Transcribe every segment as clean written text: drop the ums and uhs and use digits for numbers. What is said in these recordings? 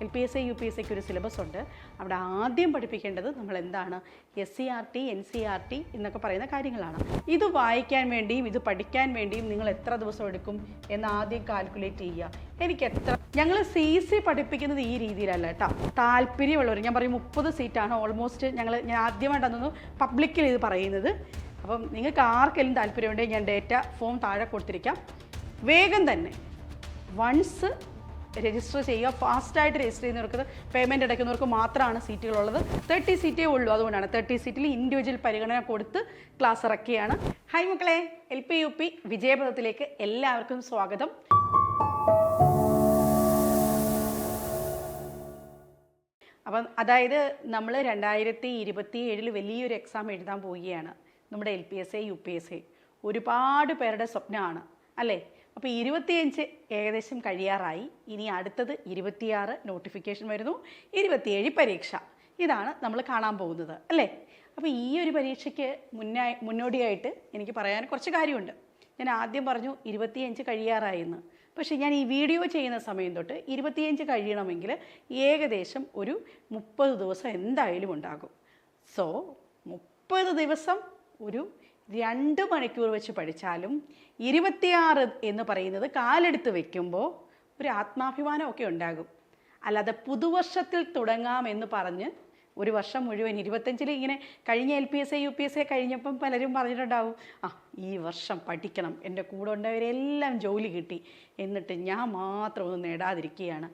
LPSA UPSA ഒരു syllabus ഉണ്ട്. അവിടെ ആദ്യം പഠിപ്പിക്കേണ്ടത് നമ്മൾ എന്താണ് SCERT NCERT എന്നൊക്കെ പറയുന്ന കാര്യങ്ങളാണ്. ഇത് വായിക്കാൻ വേണ്ടിയും ഇത് പഠിക്കാൻ വേണ്ടിയും നിങ്ങൾ എത്ര ദിവസം എടുക്കും എന്ന് ആദ്യം കാൽക്കുലേറ്റ് ചെയ്യുക. എനിക്ക് എത്ര ഞങ്ങൾ CC പഠിപ്പിക്കുന്നത് ഈ രീതിയിലല്ല കേട്ടോ. താല്പര്യമുള്ളവർ ഞാൻ പറയും 30 സീറ്റാണ് ഓൾമോസ്റ്റ് ഞാൻ ആദ്യമായിട്ടാണ് പബ്ലിക്കിൽ ഇത് പറയുന്നത്. അപ്പം നിങ്ങൾക്ക് ആർക്കെങ്കിലും താല്പര്യമുണ്ടെങ്കിൽ ഞാൻ ഡേറ്റ ഫോം താഴെ കൊടുത്തിരിക്കാം. വേഗം തന്നെ വൺസ് രജിസ്റ്റർ ചെയ്യുക. ഫാസ്റ്റായിട്ട് രജിസ്റ്റർ ചെയ്യുന്നവർക്ക് പേയ്മെൻറ്റ് അടയ്ക്കുന്നവർക്ക് മാത്രമാണ് സീറ്റുകളുള്ളത്. 30 സീറ്റേ ഉള്ളൂ. അതുകൊണ്ടാണ് 30 സീറ്റിൽ ഇൻഡിവിജ്വൽ പരിഗണന കൊടുത്ത് ക്ലാസ് ഇറക്കിയാണ്. ഹായ് മക്കളെ, LP UP വിജയപഥത്തിലേക്ക് എല്ലാവർക്കും സ്വാഗതം. അപ്പം അതായത് നമ്മൾ 2027 വലിയൊരു എക്സാം എഴുതാൻ പോവുകയാണ്. നമ്മുടെ LPSA UPSA ഒരുപാട് പേരുടെ സ്വപ്നമാണ് അല്ലേ? അപ്പോൾ 25 ഏകദേശം കഴിയാറായി. ഇനി അടുത്തത് 26 നോട്ടിഫിക്കേഷൻ വരുന്നു, 27 പരീക്ഷ. ഇതാണ് നമ്മൾ കാണാൻ പോകുന്നത് അല്ലേ? അപ്പോൾ ഈ ഒരു പരീക്ഷയ്ക്ക് മുന്നോടിയായിട്ട് എനിക്ക് പറയാൻ കുറച്ച് കാര്യമുണ്ട്. ഞാൻ ആദ്യം പറഞ്ഞു 25 കഴിയാറായെന്ന്. പക്ഷേ ഞാൻ ഈ വീഡിയോ ചെയ്യുന്ന സമയം തൊട്ട് 25 കഴിയണമെങ്കിൽ ഏകദേശം ഒരു 30 ദിവസം എന്തായാലും ഉണ്ടാകും. സോ 30 ദിവസം ഒരു 2 മണിക്കൂർ വെച്ച് പഠിച്ചാലും 26 എന്ന് പറയുന്നത് കാലെടുത്ത് വയ്ക്കുമ്പോൾ ഒരു ആത്മാഭിമാനമൊക്കെ ഉണ്ടാകും. അല്ലാതെ പുതുവർഷത്തിൽ തുടങ്ങാമെന്ന് പറഞ്ഞ് ഒരു വർഷം മുഴുവൻ 25 ഇങ്ങനെ കഴിഞ്ഞ LPSA UPSA കഴിഞ്ഞപ്പം പലരും പറഞ്ഞിട്ടുണ്ടാവും, ഈ വർഷം പഠിക്കണം, എൻ്റെ കൂടെ ഉണ്ടായവരെല്ലാം ജോലി കിട്ടി, എന്നിട്ട് ഞാൻ മാത്രം ഒന്നും നേടാതിരിക്കുകയാണ്,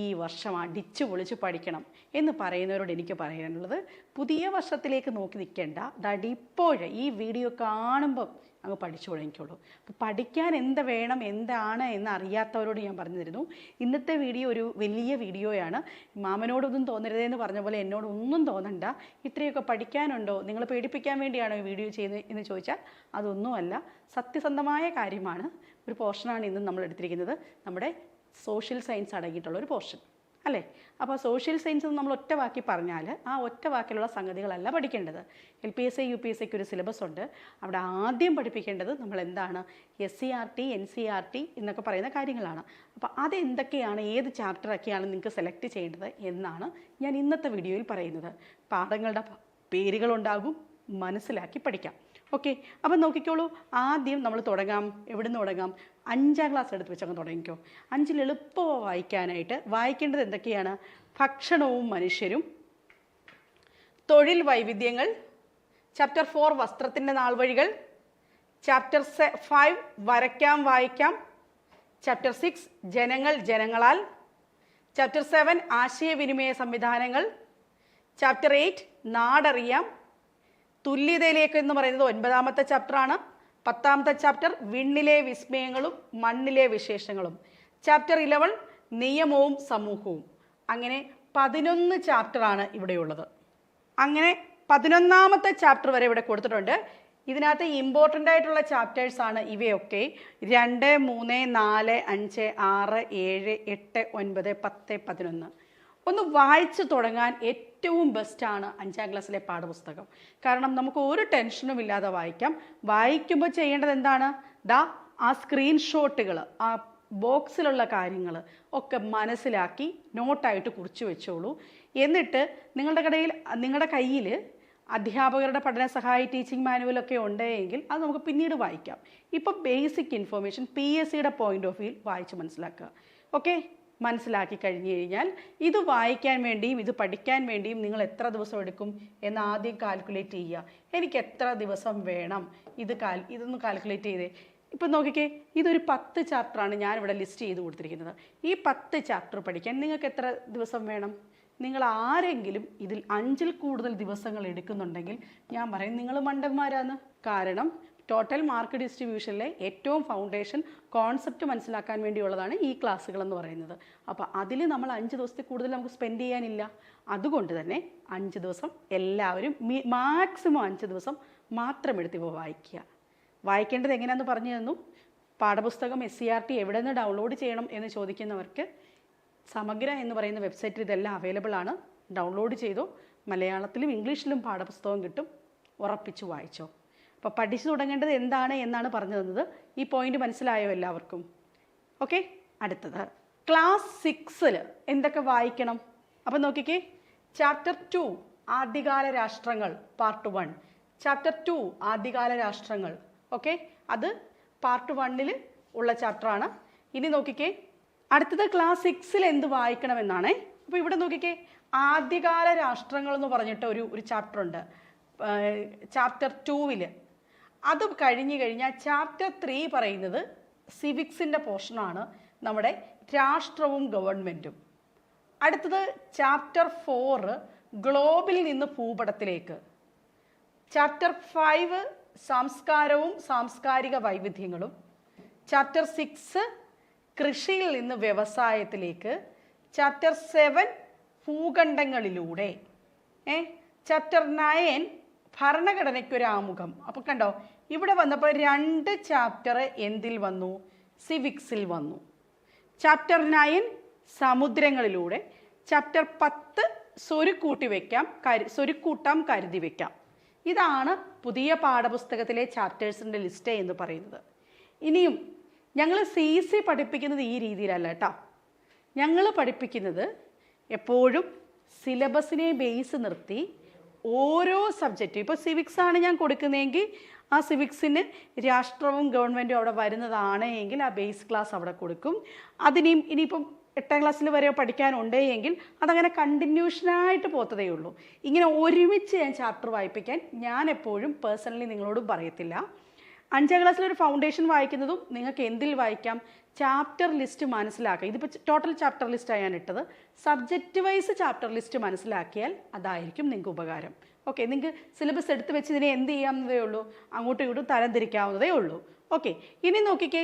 ഈ വർഷം അടിച്ചു പൊളിച്ച് പഠിക്കണം എന്ന് പറയുന്നവരോട് എനിക്ക് പറയാനുള്ളത്, പുതിയ വർഷത്തിലേക്ക് നോക്കി നിൽക്കേണ്ട, ദാണ്ട് ഇപ്പോഴേ ഈ വീഡിയോ കാണുമ്പം അങ്ങ് പഠിച്ചു തുടങ്ങിക്കോളൂ. അപ്പോൾ പഠിക്കാൻ എന്ത് വേണം എന്താണ് എന്ന് അറിയാത്തവരോട് ഞാൻ പറഞ്ഞു തരുന്നു. ഇന്നത്തെ വീഡിയോ ഒരു വലിയ വീഡിയോയാണ്. മാമനോടൊന്നും തോന്നരുതെന്ന് പറഞ്ഞ പോലെ എന്നോടൊന്നും തോന്നണ്ട. ഇത്രയൊക്കെ പഠിക്കാനുണ്ടോ, നിങ്ങൾ പേടിപ്പിക്കാൻ വേണ്ടിയാണോ ഈ വീഡിയോ ചെയ്യുന്നത് എന്ന് ചോദിച്ചാൽ അതൊന്നുമല്ല, സത്യസന്ധമായ കാര്യമാണ്. ഒരു പോർഷനാണ് ഇന്ന് നമ്മൾ എടുത്തിരിക്കുന്നത്, നമ്മുടെ സോഷ്യൽ സയൻസ് അടങ്ങിയിട്ടുള്ള ഒരു പോർഷൻ അല്ലേ? അപ്പോൾ സോഷ്യൽ സയൻസ് നമ്മൾ ഒറ്റ വാക്കി പറഞ്ഞാൽ ആ ഒറ്റ വാക്കിലുള്ള സംഗതികളല്ല പഠിക്കേണ്ടത്. LPSA UPSA ഒരു സിലബസ് ഉണ്ട്. അവിടെ ആദ്യം പഠിപ്പിക്കേണ്ടത് നമ്മൾ എന്താണ് SCERT NCERT എന്നൊക്കെ പറയുന്ന കാര്യങ്ങളാണ്. അപ്പോൾ അതെന്തൊക്കെയാണ്, ഏത് ചാപ്റ്ററൊക്കെയാണ് നിങ്ങൾക്ക് സെലക്ട് ചെയ്യേണ്ടത് എന്നാണ് ഞാൻ ഇന്നത്തെ വീഡിയോയിൽ പറയുന്നത്. പാഠങ്ങളുടെ പേരുകളുണ്ടാകും, മനസ്സിലാക്കി പഠിക്കാം. ഓക്കെ, അപ്പം നോക്കിക്കോളൂ. ആദ്യം നമ്മൾ തുടങ്ങാം. എവിടെ നിന്ന് തുടങ്ങാം? 5ാം ക്ലാസ് എടുത്ത് വെച്ചങ്ങ് തുടങ്ങിക്കോ. 5ൽ എളുപ്പമോ വായിക്കാനായിട്ട്. വായിക്കേണ്ടത് എന്തൊക്കെയാണ്? ഭക്ഷണവും മനുഷ്യരും, തൊഴിൽ വൈവിധ്യങ്ങൾ, ചാപ്റ്റർ 4 വസ്ത്രത്തിൻ്റെ നാൾവഴികൾ, ചാപ്റ്റർ 5 വരയ്ക്കാം വായിക്കാം, ചാപ്റ്റർ 6 ജനങ്ങൾ ജനങ്ങളാൽ, ചാപ്റ്റർ 7 ആശയവിനിമയ സംവിധാനങ്ങൾ, ചാപ്റ്റർ 8 നാടറിയാം, തുല്യതയിലേക്ക് എന്ന് പറയുന്നത് 9ാമത്തെ ചാപ്റ്ററാണ്. 10ാമത്തെ ചാപ്റ്റർ വിണ്ണിലെ വിസ്മയങ്ങളും മണ്ണിലെ വിശേഷങ്ങളും, ചാപ്റ്റർ 11 നിയമവും സമൂഹവും. അങ്ങനെ 11 ചാപ്റ്ററാണ് ഇവിടെയുള്ളത്. അങ്ങനെ 11ാമത്തെ ചാപ്റ്റർ വരെ ഇവിടെ കൊടുത്തിട്ടുണ്ട്. ഇതിനകത്ത് ഇമ്പോർട്ടൻ്റ് ആയിട്ടുള്ള ചാപ്റ്റേഴ്സാണ് ഇവയൊക്കെ. 2, 3, 4, 5, 6, 7, 8, 9, 10, 11. ഒന്ന് വായിച്ചു തുടങ്ങാൻ ഏറ്റവും ബെസ്റ്റാണ് 5ാം ക്ലാസ്സിലെ പാഠപുസ്തകം. കാരണം നമുക്ക് ഒരു ടെൻഷനും ഇല്ലാതെ വായിക്കാം. വായിക്കുമ്പോൾ ചെയ്യേണ്ടത് എന്താണ്? ആ സ്ക്രീൻഷോട്ടുകൾ, ആ ബോക്സിലുള്ള കാര്യങ്ങൾ ഒക്കെ മനസ്സിലാക്കി നോട്ടായിട്ട് കുറിച്ച് വെച്ചോളൂ. എന്നിട്ട് നിങ്ങളുടെ കയ്യിൽ അധ്യാപകരുടെ പഠന സഹായി ടീച്ചിങ് മാനുവലൊക്കെ ഉണ്ടെങ്കിൽ അത് നമുക്ക് പിന്നീട് വായിക്കാം. ഇപ്പോൾ ബേസിക് ഇൻഫർമേഷൻ PSCയുടെ പോയിന്റ് ഓഫ് വ്യൂ വായിച്ച് മനസ്സിലാക്കുക. ഓക്കെ, മനസ്സിലാക്കി കഴിഞ്ഞ് കഴിഞ്ഞാൽ ഇത് വായിക്കാൻ വേണ്ടിയും ഇത് പഠിക്കാൻ വേണ്ടിയും നിങ്ങൾ എത്ര ദിവസം എടുക്കും എന്ന് ആദ്യം കാൽക്കുലേറ്റ് ചെയ്യുക. എനിക്ക് എത്ര ദിവസം വേണം, ഇതൊന്ന് കാൽക്കുലേറ്റ് ചെയ്തേ. ഇപ്പം നോക്കിക്കേ, ഇതൊരു 10 ചാപ്റ്ററാണ് ഞാനിവിടെ ലിസ്റ്റ് ചെയ്ത് കൊടുത്തിരിക്കുന്നത്. ഈ 10 ചാപ്റ്റർ പഠിക്കാൻ നിങ്ങൾക്ക് എത്ര ദിവസം വേണം? നിങ്ങൾ ആരെങ്കിലും ഇതിൽ 5ൽ കൂടുതൽ ദിവസങ്ങൾ എടുക്കുന്നുണ്ടെങ്കിൽ ഞാൻ പറയും നിങ്ങൾ മണ്ടന്മാരാണ്. കാരണം ടോട്ടൽ മാർക്ക് ഡിസ്ട്രിബ്യൂഷനിലെ ഏറ്റവും ഫൗണ്ടേഷൻ കോൺസെപ്റ്റ് മനസ്സിലാക്കാൻ വേണ്ടിയുള്ളതാണ് ഈ ക്ലാസ്സുകൾ എന്ന് പറയുന്നത്. അപ്പോൾ അതിൽ നമ്മൾ 5 ദിവസത്തിൽ കൂടുതൽ നമുക്ക് സ്പെൻഡ് ചെയ്യാനില്ല. അതുകൊണ്ട് തന്നെ 5 ദിവസം എല്ലാവരും മാക്സിമം 5 ദിവസം മാത്രം എടുത്തിപ്പോൾ വായിക്കുക. വായിക്കേണ്ടത് എങ്ങനെയാണെന്ന് പറഞ്ഞു തന്നു. പാഠപുസ്തകം SCERT എവിടെ നിന്ന് ഡൗൺലോഡ് ചെയ്യണം എന്ന് ചോദിക്കുന്നവർക്ക് സമഗ്ര എന്ന് പറയുന്ന വെബ്സൈറ്റിൽ ഇതെല്ലാം അവൈലബിൾ ആണ്. ഡൗൺലോഡ് ചെയ്തോ. മലയാളത്തിലും ഇംഗ്ലീഷിലും പാഠപുസ്തകം കിട്ടും. ഉറപ്പിച്ചു വായിച്ചോ. അപ്പോൾ പഠിച്ചു തുടങ്ങേണ്ടത് എന്താണ് എന്നാണ് പറഞ്ഞു തന്നത്. ഈ പോയിന്റ് മനസ്സിലായോ എല്ലാവർക്കും? ഓക്കെ, അടുത്തത് ക്ലാസ് 6 എന്തൊക്കെ വായിക്കണം? അപ്പം നോക്കിക്കേ, ചാപ്റ്റർ 2 ആദ്യകാല രാഷ്ട്രങ്ങൾ പാർട്ട് 1, ചാപ്റ്റർ 2 ആദ്യകാല രാഷ്ട്രങ്ങൾ. ഓക്കെ, അത് പാർട്ട് 1 ഉള്ള ചാപ്റ്ററാണ്. ഇനി നോക്കിക്കേ, അടുത്തത് ക്ലാസ് 6 എന്ത് വായിക്കണമെന്നാണ്. അപ്പോൾ ഇവിടെ നോക്കിക്കേ, ആദ്യകാല രാഷ്ട്രങ്ങൾ എന്ന് പറഞ്ഞിട്ട് ഒരു ചാപ്റ്റർ ഉണ്ട് ചാപ്റ്റർ 2. അത് കഴിഞ്ഞ് കഴിഞ്ഞാൽ ചാപ്റ്റർ 3 പറയുന്നത് സിവിക്സിൻ്റെ പോർഷനാണ്, നമ്മുടെ രാഷ്ട്രവും ഗവൺമെൻറ്റും. അടുത്തത് ചാപ്റ്റർ 4 ഗ്ലോബിൽ നിന്ന് ഭൂപടത്തിലേക്ക്. ചാപ്റ്റർ 5 സംസ്കാരവും സാംസ്കാരിക വൈവിധ്യങ്ങളും. ചാപ്റ്റർ 6 കൃഷിയിൽ നിന്ന് വ്യവസായത്തിലേക്ക്. ചാപ്റ്റർ 7 ഭൂഖണ്ഡങ്ങളിലൂടെ. ചാപ്റ്റർ 9 ഭരണഘടനയ്ക്കൊരു ആമുഖം. അപ്പോൾ കണ്ടോ, ഇവിടെ വന്നപ്പോൾ 2 ചാപ്റ്റർ എന്തിൽ വന്നു? സിവിക്സിൽ വന്നു. ചാപ്റ്റർ 9 സമുദ്രങ്ങളിലൂടെ. ചാപ്റ്റർ 10 സ്വരുക്കൂട്ടാം കരുതി വയ്ക്കാം. ഇതാണ് പുതിയ പാഠപുസ്തകത്തിലെ ചാപ്റ്റേഴ്സിൻ്റെ ലിസ്റ്റ് എന്ന് പറയുന്നത്. ഇനിയും ഞങ്ങൾ CC പഠിപ്പിക്കുന്നത് ഈ രീതിയിലല്ല കേട്ടോ. ഞങ്ങൾ പഠിപ്പിക്കുന്നത് എപ്പോഴും സിലബസിനെ ബേസ് നിർത്തി ഓരോ സബ്ജക്റ്റും, ഇപ്പോൾ സിവിക്സ് ആണ് ഞാൻ കൊടുക്കുന്നതെങ്കിൽ ആ സിവിക്സിന് രാഷ്ട്രവും ഗവൺമെൻറ്റും അവിടെ വരുന്നതാണ് എങ്കിൽ ആ ബേസ് ക്ലാസ് അവിടെ കൊടുക്കും. ഇനിയിപ്പം 8ാം ക്ലാസ്സിൽ വരെ പഠിക്കാനുണ്ട് എങ്കിൽ അതങ്ങനെ കണ്ടിന്യൂഷനായിട്ട് പോത്തതേ ഉള്ളൂ. ഇങ്ങനെ ഒരുമിച്ച് ഞാൻ ചാപ്റ്റർ വായിപ്പിക്കാൻ ഞാൻ എപ്പോഴും പേഴ്സണലി നിങ്ങളോട് പറയത്തില്ല. 5ാം ക്ലാസ്സിലൊരു ഫൗണ്ടേഷൻ വായിക്കുന്നതും നിങ്ങൾക്ക് എന്തിൽ വായിക്കാം? ചാപ്റ്റർ ലിസ്റ്റ് മനസ്സിലാക്കുക. ഇതിപ്പോൾ ടോട്ടൽ ചാപ്റ്റർ ലിസ്റ്റാണ് ഞാൻ ഇട്ടത്. സബ്ജക്റ്റ് വൈസ് ചാപ്റ്റർ ലിസ്റ്റ് മനസ്സിലാക്കിയാൽ അതായിരിക്കും നിങ്ങൾക്ക് ഉപകാരം. ഓക്കെ, നിങ്ങൾക്ക് സിലബസ് എടുത്ത് വെച്ച് ഇതിനെ എന്ത് ചെയ്യാവുന്നതേ ഉള്ളൂ, അങ്ങോട്ടും ഇങ്ങോട്ടും തരംതിരിക്കാവുന്നതേ ഉള്ളൂ. ഓക്കെ, ഇനി നോക്കിക്കേ,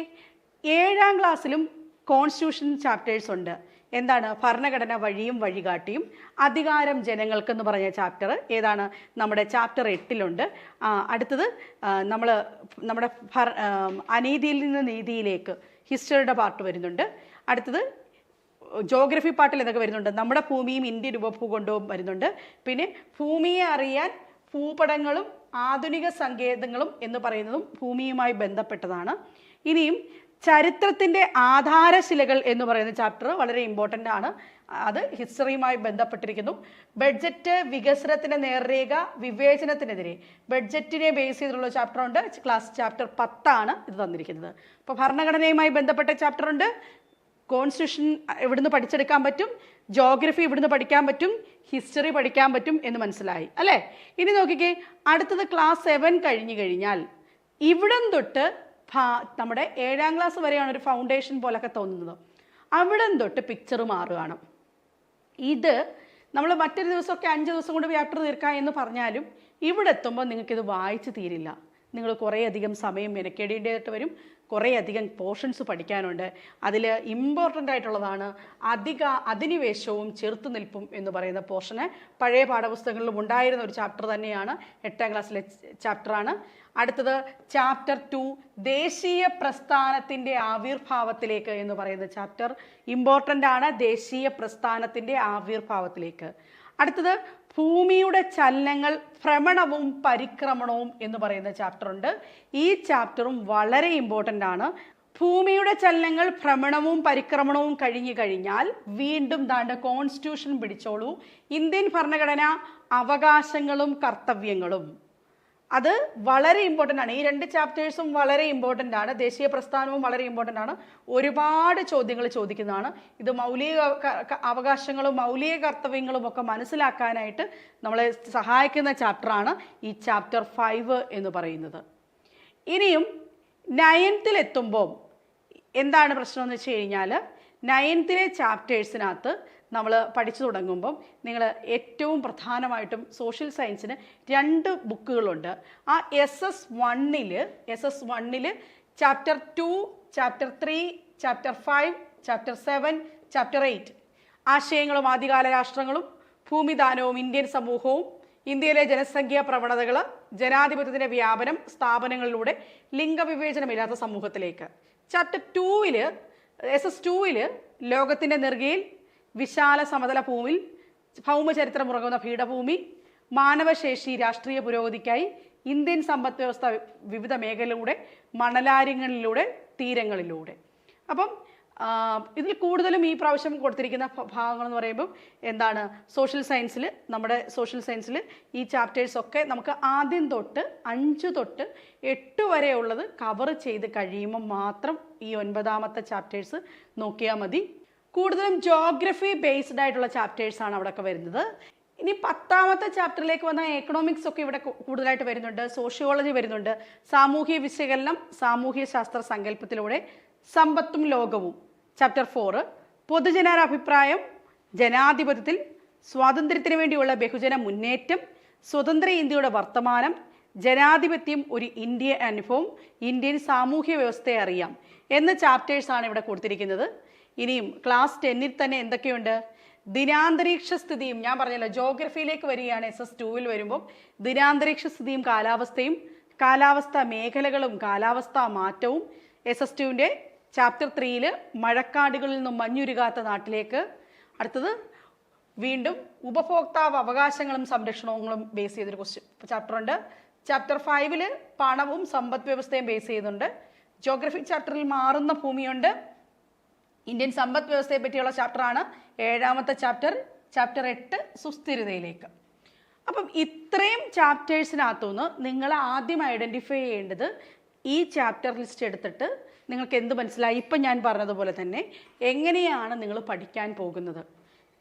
7ാം ക്ലാസ്സിലും കോൺസ്റ്റിറ്റ്യൂഷൻ ചാപ്റ്റേഴ്സ് ഉണ്ട്. എന്താണ്? ഭരണഘടന വഴിയും വഴികാട്ടിയും. അധികാരം ജനങ്ങൾക്കെന്ന് പറഞ്ഞ ചാപ്റ്റർ ഏതാണ്? നമ്മുടെ ചാപ്റ്റർ 8 അടുത്തത് നമ്മുടെ അനീതിയിൽ നിന്ന് നീതിയിലേക്ക് ഹിസ്റ്ററിയുടെ പാർട്ട് വരുന്നുണ്ട്. അടുത്തത് ജോഗ്രഫി പാർട്ടിൽ എന്തൊക്കെ വരുന്നുണ്ട്? നമ്മുടെ ഭൂമിയും ഇന്ത്യൻ ഉപഭൂഖണ്ഡവും വരുന്നുണ്ട്. പിന്നെ ഭൂമിയെ അറിയാൻ ഭൂപടങ്ങളും ആധുനിക സങ്കേതങ്ങളും എന്ന് പറയുന്നതും ഭൂമിയുമായി ബന്ധപ്പെട്ടതാണ്. ഇനിയും ചരിത്രത്തിൻ്റെ ആധാരശിലകൾ എന്ന് പറയുന്ന ചാപ്റ്റർ വളരെ ഇമ്പോർട്ടൻ്റ് ആണ്. അത് ഹിസ്റ്ററിയുമായി ബന്ധപ്പെട്ടിരിക്കുന്നു. ബഡ്ജറ്റ്, വികസനത്തിൻ്റെ നേർരേഖ, വിവേചനത്തിനെതിരെ, ബഡ്ജറ്റിനെ ബേസ് ചെയ്തിട്ടുള്ള ചാപ്റ്റർ ഉണ്ട്. ചാപ്റ്റർ 10 ഇത് തന്നിരിക്കുന്നത്. അപ്പോൾ ഭരണഘടനയുമായി ബന്ധപ്പെട്ട ചാപ്റ്റർ ഉണ്ട്. കോൺസ്റ്റിറ്റ്യൂഷൻ ഇവിടുന്ന് പഠിച്ചെടുക്കാൻ പറ്റും, ജോഗ്രഫി ഇവിടുന്ന് പഠിക്കാൻ പറ്റും, ഹിസ്റ്ററി പഠിക്കാൻ പറ്റും എന്ന് മനസ്സിലായി അല്ലേ? ഇനി നോക്കിക്കേ, അടുത്തത് ക്ലാസ് 7 കഴിഞ്ഞു കഴിഞ്ഞാൽ ഇവിടം തൊട്ട് നമ്മുടെ 7ാം ക്ലാസ് വരെയാണ് ഒരു ഫൗണ്ടേഷൻ പോലൊക്കെ തോന്നുന്നത്. അവിടം തൊട്ട് പിക്ചർ മാറുകയാണ്. ഇത് നമ്മൾ മറ്റൊരു ദിവസമൊക്കെ 5 ദിവസം കൊണ്ട് ചാപ്റ്റർ തീർക്കാം എന്ന് പറഞ്ഞാലും ഇവിടെ എത്തുമ്പോൾ നിങ്ങൾക്കിത് വായിച്ച് തീരില്ല. നിങ്ങൾ കുറേയധികം സമയം മെനക്കേടേണ്ടതായിട്ട് വരും. കുറേയധികം പോർഷൻസ് പഠിക്കാനുണ്ട്. അതിൽ ഇമ്പോർട്ടൻ്റ് ആയിട്ടുള്ളതാണ് അധിനിവേശവും ചെറുത്തുനിൽപ്പും എന്ന് പറയുന്ന പോർഷന്. പഴയ പാഠപുസ്തകങ്ങളിലും ഉണ്ടായിരുന്ന ഒരു ചാപ്റ്റർ തന്നെയാണ്. 8ാം ക്ലാസ്സിലെ ചാപ്റ്ററാണ്. അടുത്തത് ചാപ്റ്റർ 2 ദേശീയ പ്രസ്ഥാനത്തിൻ്റെ ആവിർഭാവത്തിലേക്ക് എന്ന് പറയുന്ന ചാപ്റ്റർ ഇമ്പോർട്ടൻ്റ് ആണ്. ദേശീയ പ്രസ്ഥാനത്തിൻ്റെ ആവിർഭാവത്തിലേക്ക്. അടുത്തത് ഭൂമിയുടെ ചലനങ്ങൾ, ഭ്രമണവും പരിക്രമണവും എന്ന് പറയുന്ന ചാപ്റ്റർ ഉണ്ട്. ഈ ചാപ്റ്ററും വളരെ ഇമ്പോർട്ടൻ്റ് ആണ്. ഭൂമിയുടെ ചലനങ്ങൾ, ഭ്രമണവും പരിക്രമണവും കഴിഞ്ഞു കഴിഞ്ഞാൽ വീണ്ടും കോൺസ്റ്റിറ്റ്യൂഷൻ പിടിച്ചോളൂ. ഇന്ത്യൻ ഭരണഘടന, അവകാശങ്ങളും കർത്തവ്യങ്ങളും. അത് വളരെ ഇമ്പോർട്ടൻ്റ് ആണ്. ഈ 2 ചാപ്റ്റേഴ്സും വളരെ ഇമ്പോർട്ടൻ്റ് ആണ്. ദേശീയ പ്രസ്ഥാനവും വളരെ ഇമ്പോർട്ടൻ്റ് ആണ്. ഒരുപാട് ചോദ്യങ്ങൾ ചോദിക്കുന്നതാണ്. ഇത് മൗലിക അവകാശങ്ങളും മൗലിക കർത്തവ്യങ്ങളും ഒക്കെ മനസ്സിലാക്കാനായിട്ട് നമ്മളെ സഹായിക്കുന്ന ചാപ്റ്ററാണ് ഈ ചാപ്റ്റർ 5 എന്ന് പറയുന്നത്. ഇനിയും 9th എത്തുമ്പോൾ എന്താണ് പ്രശ്നം എന്ന് വെച്ച് കഴിഞ്ഞാൽ, 9th ചാപ്റ്റേഴ്സിനകത്ത് നമ്മൾ പഠിച്ചു തുടങ്ങുമ്പം നിങ്ങൾ ഏറ്റവും പ്രധാനമായിട്ടും സോഷ്യൽ സയൻസിന് 2 ബുക്കുകളുണ്ട്. ആ SS1 chapter 2, chapter 3, chapter 5, chapter 7, chapter 8 ആശയങ്ങളും ആദ്യകാല രാഷ്ട്രങ്ങളും, ഭൂമിദാനവും ഇന്ത്യൻ സമൂഹവും, ഇന്ത്യയിലെ ജനസംഖ്യാ പ്രവണതകൾ, ജനാധിപത്യത്തിൻ്റെ വ്യാപനം, സ്ഥാപനങ്ങളിലൂടെ ലിംഗവിവേചനമില്ലാത്ത സമൂഹത്തിലേക്ക്. ചാപ്റ്റർ 2 SS2 ലോകത്തിൻ്റെ നെറുകയിൽ, വിശാല സമതല ഭൂമിയിൽ, ഭൗമചരിത്രം ഉറങ്ങുന്ന പീഠഭൂമി, മാനവശേഷി രാഷ്ട്രീയ പുരോഗതിക്കായി, ഇന്ത്യൻ സമ്പദ് വ്യവസ്ഥ വിവിധ മേഖലയിലൂടെ, മണലാര്യങ്ങളിലൂടെ, തീരങ്ങളിലൂടെ. അപ്പം ഇതിൽ കൂടുതലും ഈ പ്രാവശ്യം കൊടുത്തിരിക്കുന്ന ഭാഗങ്ങൾ എന്ന് പറയുമ്പോൾ എന്താണ്, സോഷ്യൽ സയൻസിൽ ഈ ചാപ്റ്റേഴ്സൊക്കെ നമുക്ക് ആദ്യം തൊട്ട് 5 തൊട്ട് 8 വരെ ഉള്ളത് കവർ ചെയ്ത് കഴിയുമ്പോൾ മാത്രം ഈ 9ാമത്തെ ചാപ്റ്റേഴ്സ് നോക്കിയാൽ മതി. കൂടുതലും ജോഗ്രഫി ബേസ്ഡ് ആയിട്ടുള്ള ചാപ്റ്റേഴ്സാണ് അവിടെയൊക്കെ വരുന്നത്. ഇനി 10ാമത്തെ ചാപ്റ്ററിലേക്ക് വന്ന എക്കണോമിക്സ് ഒക്കെ ഇവിടെ കൂടുതലായിട്ട് വരുന്നുണ്ട്, സോഷ്യോളജി വരുന്നുണ്ട്, സാമൂഹ്യ വിശകലനം, സാമൂഹ്യ ശാസ്ത്ര സങ്കല്പത്തിലൂടെ സമ്പത്തും ലോകവും ചാപ്റ്റർ 4, പൊതുജനാഭിപ്രായം, ജനാധിപത്യത്തിൽ സ്വാതന്ത്ര്യത്തിന് വേണ്ടിയുള്ള ബഹുജന മുന്നേറ്റം, സ്വതന്ത്ര ഇന്ത്യയുടെ വർത്തമാനം, ജനാധിപത്യം ഒരു ഇന്ത്യ അനുഭവം, ഇന്ത്യൻ സാമൂഹ്യ വ്യവസ്ഥയെ അറിയാം എന്ന ചാപ്റ്റേഴ്സാണ് ഇവിടെ കൊടുത്തിരിക്കുന്നത്. ഇനിയും ക്ലാസ് 10ൽ തന്നെ എന്തൊക്കെയുണ്ട്, ദിനാന്തരീക്ഷ സ്ഥിതിയും, ഞാൻ പറഞ്ഞല്ലോ ജോഗ്രഫിയിലേക്ക് വരികയാണ് SS2 വരുമ്പോൾ ദിനാന്തരീക്ഷ സ്ഥിതിയും കാലാവസ്ഥയും, കാലാവസ്ഥാ മേഖലകളും കാലാവസ്ഥാ മാറ്റവും, SS2 ചാപ്റ്റർ 3 മഴക്കാടുകളിൽ നിന്നും മഞ്ഞുരുകാത്ത നാട്ടിലേക്ക്. അടുത്തത് വീണ്ടും ഉപഭോക്താവ് അവകാശങ്ങളും സംരക്ഷണങ്ങളും ബേസ് ചെയ്തൊരു ചാപ്റ്റർ ഉണ്ട്. ചാപ്റ്റർ 5 പണവും സമ്പദ് വ്യവസ്ഥയും ബേസ് ചെയ്യുന്നുണ്ട്. ജോഗ്രഫി ചാപ്റ്ററിൽ മാറുന്ന ഭൂമിയുണ്ട്. ഇന്ത്യൻ സമ്പദ് വ്യവസ്ഥയെ പറ്റിയുള്ള ചാപ്റ്ററാണ് 7ാമത്തെ ചാപ്റ്റർ 8 സുസ്ഥിരതയിലേക്ക്. അപ്പം ഇത്രയും ചാപ്റ്റേഴ്സിനകത്തുനിന്ന് നിങ്ങൾ ആദ്യം ഐഡൻറ്റിഫൈ ചെയ്യേണ്ടത് ഈ ചാപ്റ്റർ ലിസ്റ്റ് എടുത്തിട്ട് നിങ്ങൾക്ക് എന്ത് മനസ്സിലായി, ഇപ്പം ഞാൻ പറഞ്ഞതുപോലെ തന്നെ എങ്ങനെയാണ് നിങ്ങൾ പഠിക്കാൻ പോകുന്നത്.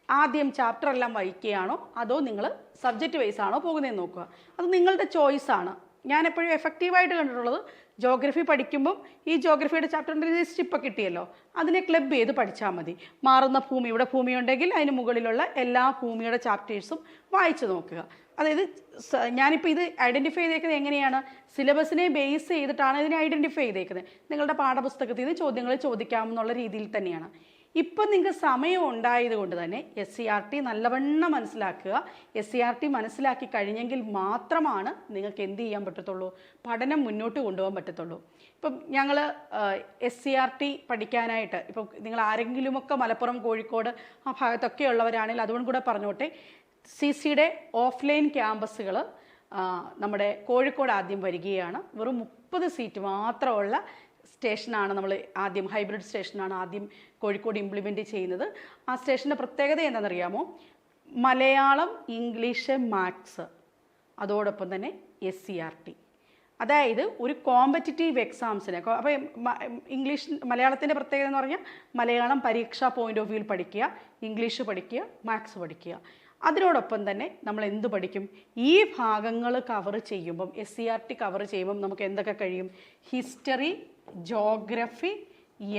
ആദ്യം ചാപ്റ്റർ എല്ലാം വായിക്കുകയാണോ അതോ നിങ്ങൾ സബ്ജക്റ്റ് വൈസ് ആണോ പോകുന്നതെന്ന് നോക്കുക. അത് നിങ്ങളുടെ ചോയ്സാണ്. ഞാൻ എപ്പോഴും എഫക്റ്റീവായിട്ട് കണ്ടിട്ടുള്ളത് ജോഗ്രഫി പഠിക്കുമ്പം ഈ ജോഗ്രഫിയുടെ ചാപ്റ്ററിൻ്റെ ലിസ്റ്റ് ഇപ്പോൾ കിട്ടിയല്ലോ, അതിനെ ക്ലബ് ചെയ്ത് പഠിച്ചാൽ മതി. മാറുന്ന ഭൂമി, ഇവിടെ ഭൂമി ഉണ്ടെങ്കിൽ അതിന് മുകളിലുള്ള എല്ലാ ഭൂമിയുടെ ചാപ്റ്റേഴ്സും വായിച്ചു നോക്കുക. അതായത് ഞാനിപ്പോൾ ഇത് ഐഡൻറ്റിഫൈ ചെയ്തേക്കുന്നത് എങ്ങനെയാണ്, സിലബസിനെ ബേസ് ചെയ്തിട്ടാണ് ഇതിനെ ഐഡൻറ്റിഫൈ ചെയ്തേക്കുന്നത്. നിങ്ങളുടെ പാഠപുസ്തകത്തിൽ നിന്ന് ചോദ്യങ്ങൾ ചോദിക്കാമെന്നുള്ള രീതിയിൽ തന്നെയാണ്. ഇപ്പം നിങ്ങൾക്ക് സമയം ഉണ്ടായത് കൊണ്ട് തന്നെ SCERT നല്ലവണ്ണം മനസ്സിലാക്കുക. SCERT മനസ്സിലാക്കി കഴിഞ്ഞെങ്കിൽ മാത്രമാണ് നിങ്ങൾക്ക് എന്ത് ചെയ്യാൻ പറ്റത്തുള്ളൂ, പഠനം മുന്നോട്ട് കൊണ്ടുപോകാൻ പറ്റത്തുള്ളൂ. ഇപ്പം ഞങ്ങൾ SCERT പഠിക്കാനായിട്ട് ഇപ്പം നിങ്ങൾ ആരെങ്കിലുമൊക്കെ മലപ്പുറം, കോഴിക്കോട് ആ ഭാഗത്തൊക്കെ ഉള്ളവരാണെങ്കിൽ അതുകൊണ്ട് കൂടെ പറഞ്ഞോട്ടെ, CCയുടെ ഓഫ്ലൈൻ ക്യാമ്പസുകൾ നമ്മുടെ കോഴിക്കോട് ആദ്യം വരികയാണ്. വെറും 30 സീറ്റ് മാത്രമുള്ള സ്റ്റേഷനാണ് നമ്മൾ ആദ്യം, ഹൈബ്രിഡ് സ്റ്റേഷനാണ് ആദ്യം കോഴിക്കോട് ഇംപ്ലിമെൻറ്റ് ചെയ്യുന്നത്. ആ സ്റ്റേഷൻ്റെ പ്രത്യേകത എന്താണെന്നറിയാമോ, മലയാളം, ഇംഗ്ലീഷ്, മാത്സ്, അതോടൊപ്പം തന്നെ SCERT. അതായത് ഒരു കോമ്പറ്റിറ്റീവ് എക്സാംസിന് അപ്പോൾ മലയാളത്തിൻ്റെ പ്രത്യേകത എന്ന് പറഞ്ഞാൽ മലയാളം പരീക്ഷാ പോയിൻ്റ് ഓഫ് വ്യൂവിൽ പഠിക്കുക, ഇംഗ്ലീഷ് പഠിക്കുക, മാത്സ് പഠിക്കുക. അതിനോടൊപ്പം തന്നെ നമ്മൾ എന്ത് പഠിക്കും, ഈ ഭാഗങ്ങൾ കവർ ചെയ്യുമ്പം SCERT കവർ ചെയ്യുമ്പം നമുക്ക് എന്തൊക്കെ കഴിയും, ഹിസ്റ്ററി, ജോഗ്രഫി,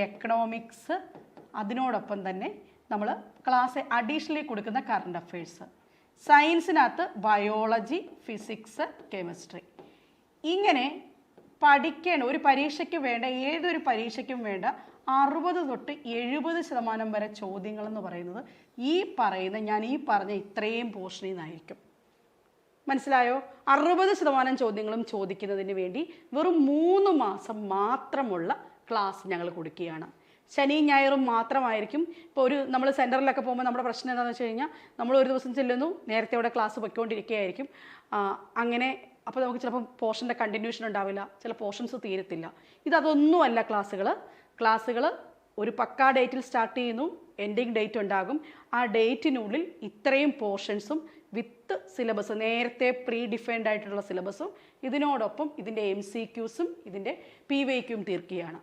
എക്കണോമിക്സ്, അതിനോടൊപ്പം തന്നെ നമ്മൾ ക്ലാസ് അഡീഷണലി കൊടുക്കുന്ന കറണ്ട് അഫയേഴ്സ്, സയൻസിനകത്ത് ബയോളജി, ഫിസിക്സ്, കെമിസ്ട്രി. ഇങ്ങനെ പഠിക്കേണ്ട ഒരു പരീക്ഷയ്ക്ക് വേണ്ട, ഏതൊരു പരീക്ഷയ്ക്കും വേണ്ട 60 തൊട്ട് 70% വരെ ചോദ്യങ്ങൾ എന്ന് പറയുന്നത് ഞാൻ ഈ പറഞ്ഞ ഇത്രയും പോർഷനിൽ നിന്നായിരിക്കും. മനസ്സിലായോ? 60% ചോദ്യങ്ങളും ചോദിക്കുന്നതിന് വേണ്ടി വെറും 3 മാസം മാത്രമുള്ള ക്ലാസ് ഞങ്ങൾ കൊടുക്കുകയാണ്. ശനിയും ഞായറും മാത്രമായിരിക്കും. ഇപ്പോൾ നമ്മൾ സെൻറ്ററിലൊക്കെ പോകുമ്പോൾ നമ്മുടെ പ്രശ്നം എന്താണെന്ന് വെച്ച് കഴിഞ്ഞാൽ നമ്മൾ ഒരു ദിവസം ചെല്ലുന്നു, നേരത്തെ അവിടെ ക്ലാസ് പൊയ്ക്കൊണ്ടിരിക്കുകയായിരിക്കും. അങ്ങനെ അപ്പോൾ നമുക്ക് ചിലപ്പോൾ പോർഷൻ്റെ കണ്ടിന്യൂഷൻ ഉണ്ടാവില്ല, ചില പോർഷൻസ് തീരത്തില്ല. ഇതൊന്നുമല്ല ക്ലാസ്സുകൾ ഒരു പക്കാ ഡേറ്റിൽ സ്റ്റാർട്ട് ചെയ്യുന്നു, എൻഡിങ് ഡേറ്റ് ഉണ്ടാകും. ആ ഡേറ്റിനുള്ളിൽ ഇത്രയും പോർഷൻസും വിത്ത് സിലബസ്, നേരത്തെ പ്രീ ഡിഫൈൻഡ് ആയിട്ടുള്ള സിലബസും ഇതിനോടൊപ്പം ഇതിൻ്റെ MCQസും ഇതിൻ്റെ PYQയും തീർക്കുകയാണ്.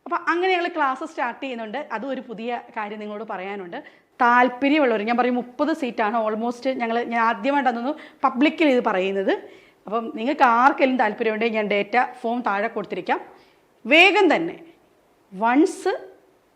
അപ്പോൾ അങ്ങനെയുള്ള ക്ലാസ് സ്റ്റാർട്ട് ചെയ്യുന്നുണ്ട്. അതും ഒരു പുതിയ കാര്യം നിങ്ങളോട് പറയാനുണ്ട്. താല്പര്യമുള്ളവർ, ഞാൻ പറയും 30 സീറ്റാണ് ഓൾമോസ്റ്റ്. ഞാൻ ആദ്യമായിട്ടാണ് പബ്ലിക്കിൽ ഇത് പറയുന്നത്. അപ്പം നിങ്ങൾക്ക് ആർക്കെങ്കിലും താല്പര്യമുണ്ടെങ്കിൽ ഞാൻ ഡേറ്റ ഫോം താഴെ കൊടുത്തിരിക്കാം. വേഗം തന്നെ വൺസ്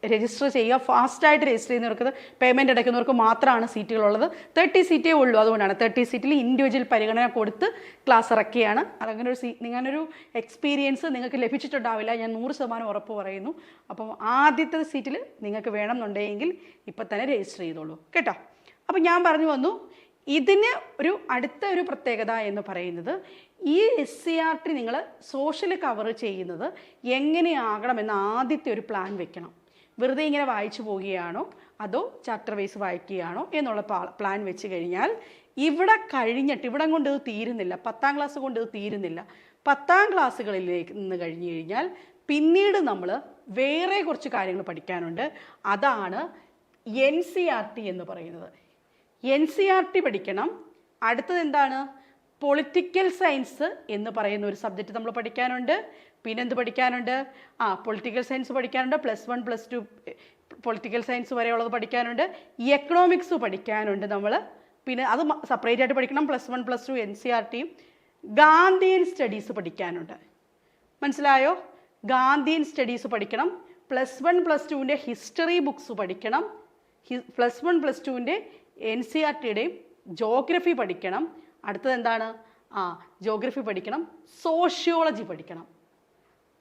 രജിസ്റ്റർ ചെയ്യുക. ഫാസ്റ്റായിട്ട് രജിസ്റ്റർ ചെയ്യുന്നവർക്ക്, പേയ്മെൻറ്റ് അടയ്ക്കുന്നവർക്ക് മാത്രമാണ് സീറ്റുകളുള്ളത്. 30 സീറ്റേ ഉള്ളൂ. അതുകൊണ്ടാണ് 30 സീറ്റിൽ ഇൻഡിവിജ്വൽ പരിഗണന കൊടുത്ത് ക്ലാസ് ഇറക്കിയാണ്. അതങ്ങനെ നിങ്ങനൊരു എക്സ്പീരിയൻസ് നിങ്ങൾക്ക് ലഭിച്ചിട്ടുണ്ടാവില്ല, ഞാൻ 100% ഉറപ്പ് പറയുന്നു. അപ്പം ആദ്യത്തെ സീറ്റിൽ നിങ്ങൾക്ക് വേണമെന്നുണ്ടെങ്കിൽ ഇപ്പം തന്നെ രജിസ്റ്റർ ചെയ്തോളൂ കേട്ടോ. അപ്പം ഞാൻ പറഞ്ഞു വന്നു, ഇതിന് അടുത്ത ഒരു പ്രത്യേകത എന്ന് പറയുന്നത്, ഈ SCERT നിങ്ങൾ സോഷ്യൽ കവർ ചെയ്യുന്നത് എങ്ങനെയാകണമെന്ന് ആദ്യത്തെ ഒരു പ്ലാൻ വെക്കണം. വെറുതെ ഇങ്ങനെ വായിച്ചു പോവുകയാണോ അതോ ചാപ്റ്റർ വൈസ് വായിക്കുകയാണോ എന്നുള്ള പ്ലാൻ വെച്ച് കഴിഞ്ഞാൽ ഇവിടെ കൊണ്ട് ഇത് തീരുന്നില്ല. 10ാം ക്ലാസ് കൊണ്ട് ഇത് തീരുന്നില്ല. 10ാം ക്ലാസ്സുകളിലേക്ക് നിന്ന് കഴിഞ്ഞ് കഴിഞ്ഞാൽ പിന്നീട് നമ്മൾ വേറെ കുറച്ച് കാര്യങ്ങൾ പഠിക്കാനുണ്ട്. അതാണ് NCERT എന്ന് പറയുന്നത്. NCERT പഠിക്കണം. അടുത്തത് എന്താണ്? പൊളിറ്റിക്കൽ സയൻസ് എന്ന് പറയുന്ന ഒരു സബ്ജക്റ്റ് നമ്മൾ പഠിക്കാനുണ്ട്. പിന്നെന്ത് പഠിക്കാനുണ്ട്? പൊളിറ്റിക്കൽ സയൻസ് പഠിക്കാനുണ്ട്. +1 +2 പൊളിറ്റിക്കൽ സയൻസ് വരെയുള്ളത് പഠിക്കാനുണ്ട്. എക്കണോമിക്സ് പഠിക്കാനുണ്ട് നമ്മൾ. പിന്നെ അത് സെപ്പറേറ്റ് ആയിട്ട് പഠിക്കണം. +1 +2 NCERTയും. ഗാന്ധിയൻ സ്റ്റഡീസ് പഠിക്കാനുണ്ട്. മനസ്സിലായോ? ഗാന്ധിയൻ സ്റ്റഡീസ് പഠിക്കണം. +1 +2ൻ്റെ ഹിസ്റ്ററി ബുക്സ് പഠിക്കണം. +1 +2ൻ്റെ NCERTയുടെയും ജോഗ്രഫി പഠിക്കണം. അടുത്തത് എന്താണ്? ജോഗ്രഫി പഠിക്കണം. സോഷ്യോളജി പഠിക്കണം.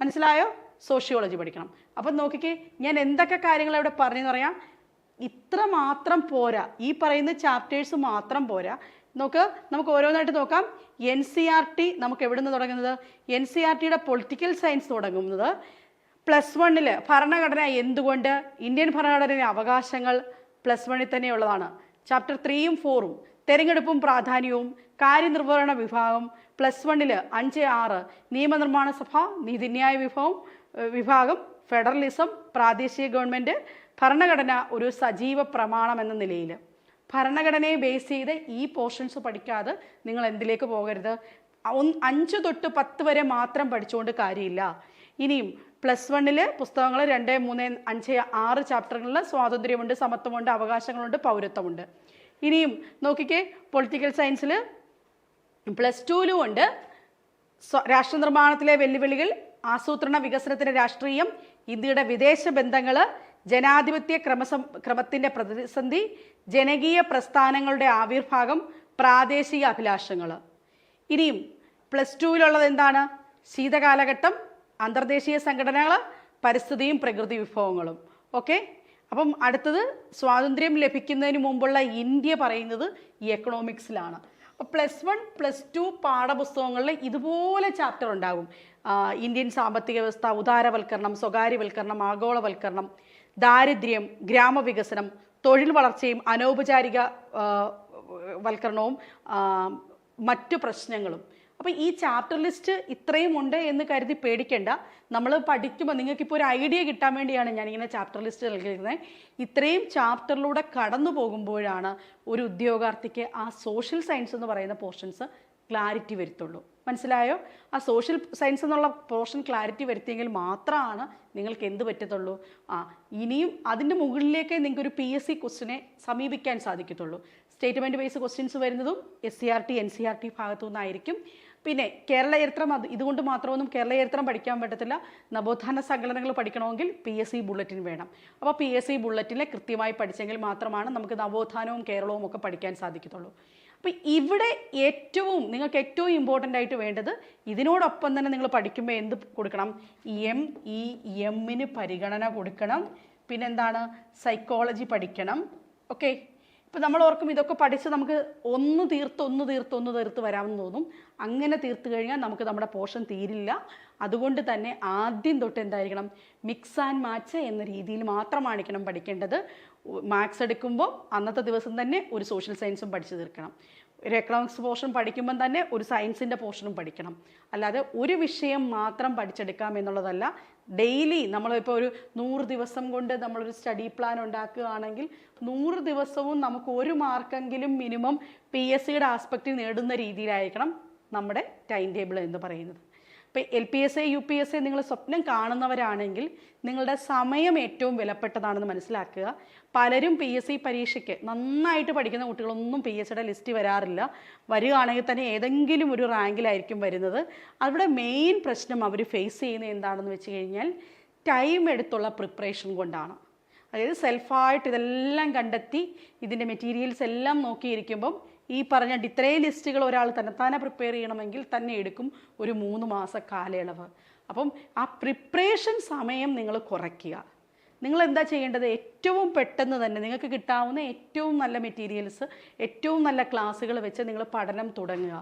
മനസ്സിലായോ? സോഷ്യോളജി പഠിക്കണം. അപ്പം നോക്കിക്കേ, ഞാൻ എന്തൊക്കെ കാര്യങ്ങൾ ഇവിടെ പറഞ്ഞെന്ന് പറയാം. ഇത്ര മാത്രം പോരാ, ഈ പറയുന്ന ചാപ്റ്റേഴ്സ് മാത്രം പോരാ. നമുക്ക് ഓരോന്നായിട്ട് നോക്കാം. NCERT നമുക്ക് എവിടെ നിന്ന് തുടങ്ങുന്നത്? NCERTയുടെ പൊളിറ്റിക്കൽ സയൻസ് തുടങ്ങുന്നത് +1 ഭരണഘടന എന്തുകൊണ്ട്, ഇന്ത്യൻ ഭരണഘടനയിലെ അവകാശങ്ങൾ +1 തന്നെയുള്ളതാണ്. ചാപ്റ്റർ 3ഉം 4ഉം തെരഞ്ഞെടുപ്പും പ്രാധാന്യവും, കാര്യനിർവഹണ വിഭാഗം +1 5, 6 നിയമനിർമ്മാണ സഭ, നീതിന്യായ വിഭാഗം, ഫെഡറലിസം, പ്രാദേശിക ഗവൺമെൻറ്, ഭരണഘടന ഒരു സജീവ പ്രമാണം എന്ന നിലയിൽ. ഭരണഘടനയെ ബേസ് ചെയ്ത് ഈ പോർഷൻസ് പഠിക്കാതെ നിങ്ങൾ എന്തിലേക്ക് പോകരുത്. 5 തൊട്ട് 10 വരെ മാത്രം പഠിച്ചുകൊണ്ട് കാര്യമില്ല. ഇനിയും +1 പുസ്തകങ്ങൾ 2, 3, 5, 6 ചാപ്റ്ററുകളിൽ സ്വാതന്ത്ര്യമുണ്ട്, സമത്വമുണ്ട്, അവകാശങ്ങളുണ്ട്, പൗരത്വമുണ്ട്. ഇനിയും നോക്കിക്കേ, പൊളിറ്റിക്കൽ സയൻസിൽ +2ലും ഉണ്ട് രാഷ്ട്ര നിർമ്മാണത്തിലെ വെല്ലുവിളികൾ, ആസൂത്രണ വികസനത്തിൻ്റെ രാഷ്ട്രീയം, ഇന്ത്യയുടെ വിദേശ ബന്ധങ്ങൾ, ജനാധിപത്യ ക്രമത്തിൻ്റെ പ്രതിസന്ധി, ജനകീയ പ്രസ്ഥാനങ്ങളുടെ ആവിർഭാഗം, പ്രാദേശിക അഭിലാഷങ്ങൾ. ഇനിയും +2ലുള്ളത് എന്താണ്? ശീതകാലഘട്ടം, അന്തർദേശീയ സംഘടനകൾ, പരിസ്ഥിതിയും പ്രകൃതി വിഭവങ്ങളും. ഓക്കെ, അപ്പം അടുത്തത് സ്വാതന്ത്ര്യം ലഭിക്കുന്നതിന് മുമ്പുള്ള ഇന്ത്യ പറയുന്നത് ഈ എക്കണോമിക്സിലാണ്. അപ്പോൾ +1 +2 പാഠപുസ്തകങ്ങളിൽ ഇതുപോലെ ചാപ്റ്റർ ഉണ്ടാകും. ഇന്ത്യൻ സാമ്പത്തിക വ്യവസ്ഥ, ഉദാരവൽക്കരണം, സ്വകാര്യവൽക്കരണം, ആഗോളവൽക്കരണം, ദാരിദ്ര്യം, ഗ്രാമവികസനം, തൊഴിൽ വളർച്ചയും അനൗപചാരിക വൽക്കരണവും മറ്റു പ്രശ്നങ്ങളും. അപ്പോൾ ഈ ചാപ്റ്റർ ലിസ്റ്റ് ഇത്രയും ഉണ്ട് എന്ന് കരുതി പേടിക്കേണ്ട. നമ്മൾ പഠിക്കുമ്പോൾ നിങ്ങൾക്കിപ്പോൾ ഒരു ഐഡിയ കിട്ടാൻ വേണ്ടിയാണ് ഞാനിങ്ങനെ ചാപ്റ്റർ ലിസ്റ്റ് നൽകിയിരുന്നത്. ഇത്രയും ചാപ്റ്ററിലൂടെ കടന്നു പോകുമ്പോഴാണ് ഒരു ഉദ്യോഗാർത്ഥിക്ക് ആ സോഷ്യൽ സയൻസ് എന്ന് പറയുന്ന പോർഷൻസ് ക്ലാരിറ്റി വരുത്തുള്ളൂ. മനസ്സിലായോ? ആ സോഷ്യൽ സയൻസ് എന്നുള്ള പോർഷൻ ക്ലാരിറ്റി വരുത്തിയെങ്കിൽ മാത്രമാണ് നിങ്ങൾക്ക് എന്ത് പറ്റത്തുള്ളൂ. ഇനിയും അതിൻ്റെ മുകളിലേക്ക് നിങ്ങൾക്ക് ഒരു PSC ക്വസ്റ്റിനെ സമീപിക്കാൻ സാധിക്കത്തുള്ളൂ. സ്റ്റേറ്റ്മെൻറ്റ് ബേസ് ക്വസ്റ്റ്യൻസ് വരുന്നതും SCERT NCERT ഭാഗത്തു നിന്നായിരിക്കും. പിന്നെ കേരള ചരിത്രം, ഇതുകൊണ്ട് മാത്രമൊന്നും കേരള ചരിത്രം പഠിക്കാൻ പറ്റത്തില്ല. നവോത്ഥാന സംഘടനകൾ പഠിക്കണമെങ്കിൽ PSC ബുള്ളറ്റിൻ വേണം. അപ്പോൾ PSC ബുള്ളറ്റിനെ കൃത്യമായി പഠിച്ചെങ്കിൽ മാത്രമാണ് നമുക്ക് നവോത്ഥാനവും കേരളവും ഒക്കെ പഠിക്കാൻ സാധിക്കത്തുള്ളൂ. അപ്പോൾ ഇവിടെ നിങ്ങൾക്ക് ഏറ്റവും ഇമ്പോർട്ടൻ്റ് ആയിട്ട് വേണ്ടത്, ഇതിനോടൊപ്പം തന്നെ നിങ്ങൾ പഠിക്കുമ്പോൾ എന്ത് കൊടുക്കണം? എമ്മിന് പരിഗണന കൊടുക്കണം. പിന്നെന്താണ്? സൈക്കോളജി പഠിക്കണം. ഓക്കെ, ഇപ്പം നമ്മൾ ഓർക്കും ഇതൊക്കെ പഠിച്ച് നമുക്ക് ഒന്ന് തീർത്ത് വരാമെന്ന് തോന്നും. അങ്ങനെ തീർത്ത് കഴിഞ്ഞാൽ നമുക്ക് നമ്മുടെ പോർഷൻ തീരില്ല. അതുകൊണ്ട് തന്നെ ആദ്യം തൊട്ട് എന്തായിരിക്കണം? മിക്സ് ആൻഡ് മാച്ച് എന്ന രീതിയിൽ മാത്രമായിരിക്കണം പഠിക്കേണ്ടത്. മാത്സ് എടുക്കുമ്പോൾ അന്നത്തെ ദിവസം തന്നെ ഒരു സോഷ്യൽ സയൻസും പഠിച്ചു തീർക്കണം. ഒരു എക്കണോമിക്സ് പോർഷൻ പഠിക്കുമ്പം തന്നെ ഒരു സയൻസിൻ്റെ പോർഷനും പഠിക്കണം. അല്ലാതെ ഒരു വിഷയം മാത്രം പഠിച്ചെടുക്കാം എന്നുള്ളതല്ല. ഡെയിലി നമ്മളിപ്പോൾ ഒരു 100 ദിവസം കൊണ്ട് നമ്മളൊരു സ്റ്റഡി പ്ലാൻ ഉണ്ടാക്കുകയാണെങ്കിൽ 100 ദിവസവും നമുക്ക് 1 മാർക്കെങ്കിലും മിനിമം PSCയുടെ ആസ്പെക്റ്റിൽ നേടുന്ന രീതിയിലായിരിക്കണം നമ്മുടെ ടൈം ടേബിൾ എന്ന് പറയുന്നത്. ഇപ്പോൾ LPSA UPSA നിങ്ങൾ സ്വപ്നം കാണുന്നവരാണെങ്കിൽ നിങ്ങളുടെ സമയം ഏറ്റവും വിലപ്പെട്ടതാണെന്ന് മനസ്സിലാക്കുക. പലരും PSC പരീക്ഷയ്ക്ക് നന്നായിട്ട് പഠിക്കുന്ന കുട്ടികളൊന്നും PSCയുടെ ലിസ്റ്റ് വരാറില്ല. വരികയാണെങ്കിൽ തന്നെ ഏതെങ്കിലും ഒരു റാങ്കിലായിരിക്കും വരുന്നത്. അവിടെ മെയിൻ പ്രശ്നം അവർ ഫേസ് ചെയ്യുന്നത് എന്താണെന്ന് വെച്ച് കഴിഞ്ഞാൽ ടൈം എടുത്തുള്ള പ്രിപ്പറേഷൻ കൊണ്ടാണ്. അതായത് സെൽഫായിട്ട് ഇതെല്ലാം കണ്ടെത്തി ഇതിൻ്റെ മെറ്റീരിയൽസ് എല്ലാം നോക്കിയിരിക്കുമ്പം ഈ പറഞ്ഞ ഇത്രയും ലിസ്റ്റുകൾ ഒരാൾ തന്നെത്താനെ പ്രിപ്പയർ ചെയ്യണമെങ്കിൽ തന്നെ എടുക്കും ഒരു 3 മാസ കാലയളവ്. അപ്പം ആ പ്രിപ്പറേഷൻ സമയം നിങ്ങൾ കുറയ്ക്കുക. നിങ്ങൾ എന്താ ചെയ്യേണ്ടത്? ഏറ്റവും പെട്ടെന്ന് തന്നെ നിങ്ങൾക്ക് കിട്ടാവുന്ന ഏറ്റവും നല്ല മെറ്റീരിയൽസ്, ഏറ്റവും നല്ല ക്ലാസ്സുകൾ വെച്ച് നിങ്ങൾ പഠനം തുടങ്ങുക.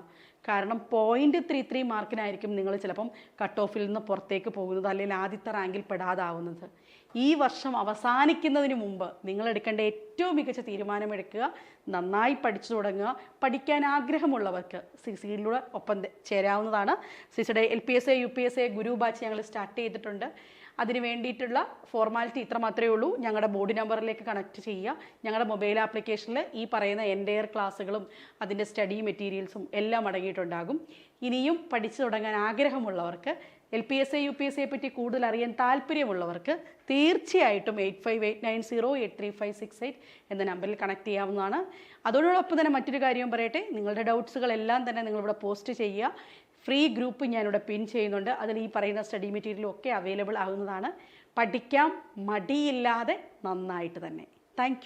കാരണം 0.33 മാർക്കിനായിരിക്കും നിങ്ങൾ ചിലപ്പം കട്ട് ഓഫിൽ നിന്ന് പുറത്തേക്ക് പോകുന്നത്, അല്ലെങ്കിൽ ആദ്യത്തെ റാങ്കിൽ പെടാതാവുന്നത്. ഈ വർഷം അവസാനിക്കുന്നതിന് മുമ്പ് നിങ്ങൾ എടുക്കേണ്ട ഏറ്റവും മികച്ച തീരുമാനമെടുക്കുക. നന്നായി പഠിച്ചു തുടങ്ങുക. പഠിക്കാൻ ആഗ്രഹമുള്ളവർക്ക് CCയിലൂടെ ഒപ്പം ചേരാവുന്നതാണ്. CCയുടെ LPSA UPSA ഗുരു ബാച്ച് ഞങ്ങൾ സ്റ്റാർട്ട് ചെയ്തിട്ടുണ്ട്. അതിന് വേണ്ടിയിട്ടുള്ള ഫോർമാലിറ്റി ഇത്ര മാത്രമേ ഉള്ളൂ. ഞങ്ങളുടെ ബോർഡ് നമ്പറിലേക്ക് കണക്ട് ചെയ്യുക. ഞങ്ങളുടെ മൊബൈൽ ആപ്ലിക്കേഷനിൽ ഈ പറയുന്ന എൻ്റെയർ ക്ലാസ്സുകളും അതിൻ്റെ സ്റ്റഡി മെറ്റീരിയൽസും എല്ലാം അടങ്ങിയിട്ടുണ്ടാകും. ഇനിയും പഠിച്ചു തുടങ്ങാൻ ആഗ്രഹമുള്ളവർക്ക്, LPSA UPSA പറ്റി കൂടുതൽ അറിയാൻ താല്പര്യമുള്ളവർക്ക് തീർച്ചയായിട്ടും 8589083568 എന്ന നമ്പറിൽ കണക്ട് ചെയ്യാവുന്നതാണ്. അതോടൊപ്പം തന്നെ മറ്റൊരു കാര്യവും പറയട്ടെ, നിങ്ങളുടെ ഡൗട്ട്സുകളെല്ലാം തന്നെ നിങ്ങളിവിടെ പോസ്റ്റ് ചെയ്യുക. ഫ്രീ ഗ്രൂപ്പ് ഞാനിവിടെ പിൻ ചെയ്യുന്നുണ്ട്. അതിൽ ഈ പറയുന്ന സ്റ്റഡി മെറ്റീരിയലും ഒക്കെ അവൈലബിൾ ആകുന്നതാണ്. പഠിക്കാം മടിയില്ലാതെ, നന്നായിട്ട് തന്നെ. താങ്ക്